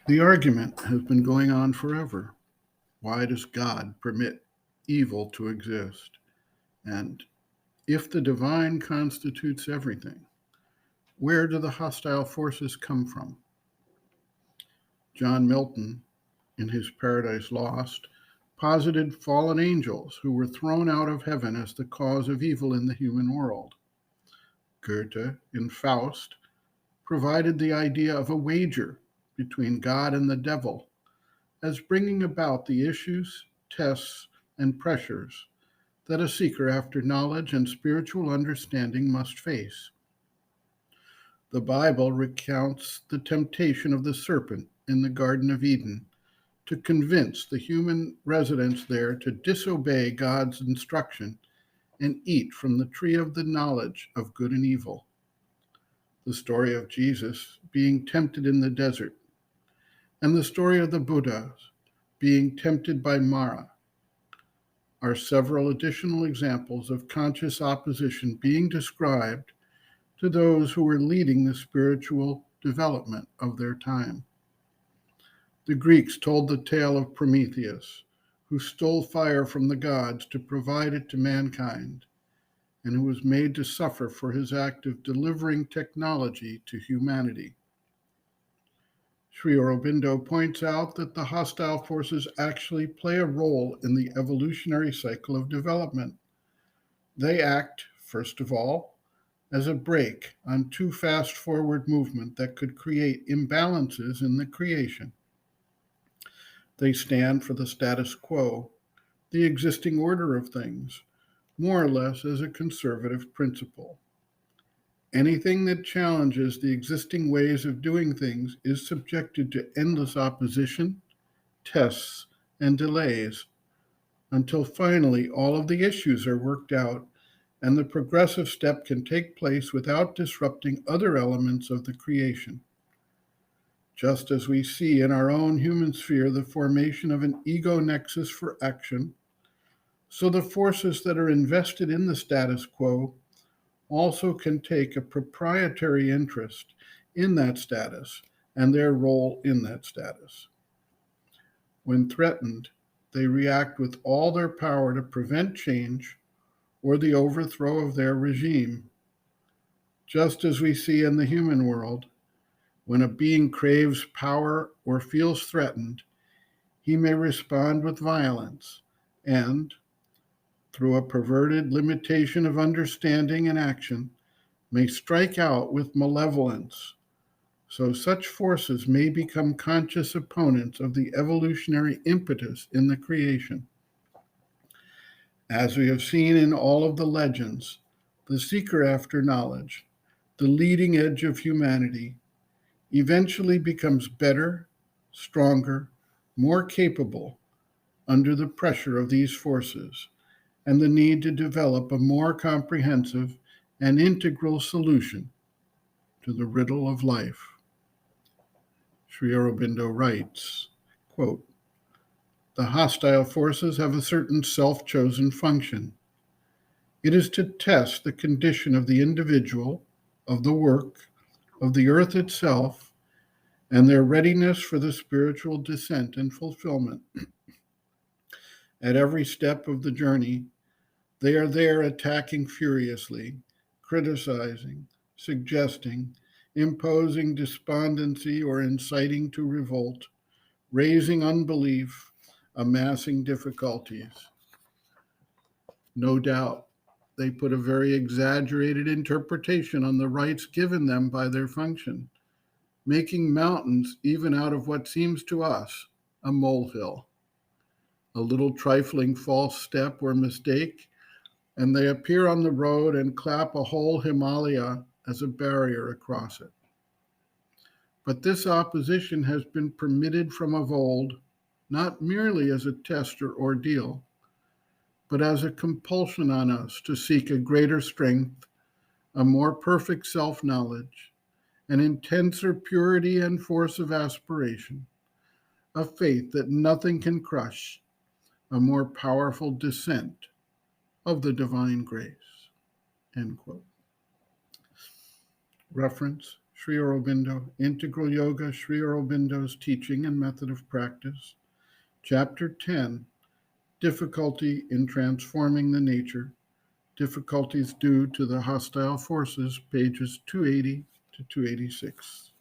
The argument has been going on forever. Why does God permit evil to exist? And if the divine constitutes everything, where do the hostile forces come from? John Milton, in his Paradise Lost, posited fallen angels who were thrown out of heaven as the cause of evil in the human world. Goethe, in Faust, provided the idea of a wager between God and the devil as bringing about the issues, tests, and pressures that a seeker after knowledge and spiritual understanding must face. The Bible recounts the temptation of the serpent in the Garden of Eden to convince the human residents there to disobey God's instruction and eat from the tree of the knowledge of good and evil. The story of Jesus being tempted in the desert, and the story of the Buddhas being tempted by Mara are several additional examples of conscious opposition being described to those who were leading the spiritual development of their time. The Greeks told the tale of Prometheus, who stole fire from the gods to provide it to mankind, and who was made to suffer for his act of delivering technology to humanity. Sri Aurobindo points out that the hostile forces actually play a role in the evolutionary cycle of development. They act, first of all, as a brake on too fast forward movement that could create imbalances in the creation. They stand for the status quo, the existing order of things, more or less as a conservative principle. Anything that challenges the existing ways of doing things is subjected to endless opposition, tests, and delays until finally all of the issues are worked out and the progressive step can take place without disrupting other elements of the creation. Just as we see in our own human sphere the formation of an ego nexus for action, so the forces that are invested in the status quo also can take a proprietary interest in that status and their role in that status. When threatened, they react with all their power to prevent change or the overthrow of their regime. Just as we see in the human world, when a being craves power or feels threatened, he may respond with violence and, through a perverted limitation of understanding and action, may strike out with malevolence. So such forces may become conscious opponents of the evolutionary impetus in the creation. As we have seen in all of the legends, the seeker after knowledge, the leading edge of humanity, eventually becomes better, stronger, more capable under the pressure of these forces and the need to develop a more comprehensive and integral solution to the riddle of life. Sri Aurobindo writes, quote, "The hostile forces have a certain self-chosen function. It is to test the condition of the individual, of the work, of the earth itself, and their readiness for the spiritual descent and fulfillment. At every step of the journey, they are there attacking furiously, criticizing, suggesting, imposing despondency or inciting to revolt, raising unbelief, amassing difficulties. No doubt, they put a very exaggerated interpretation on the rights given them by their function, making mountains even out of what seems to us a molehill. A little trifling false step or mistake, and they appear on the road and clap a whole Himalaya as a barrier across it. But this opposition has been permitted from of old, not merely as a test or ordeal, but as a compulsion on us to seek a greater strength, a more perfect self-knowledge, an intenser purity and force of aspiration, a faith that nothing can crush, a more powerful descent of the divine grace." End quote. Reference Sri Aurobindo. Integral Yoga, Sri Aurobindo's teaching and method of practice. Chapter 10, Difficulty in Transforming the Nature. Difficulties due to the hostile forces, pages 280 to 286.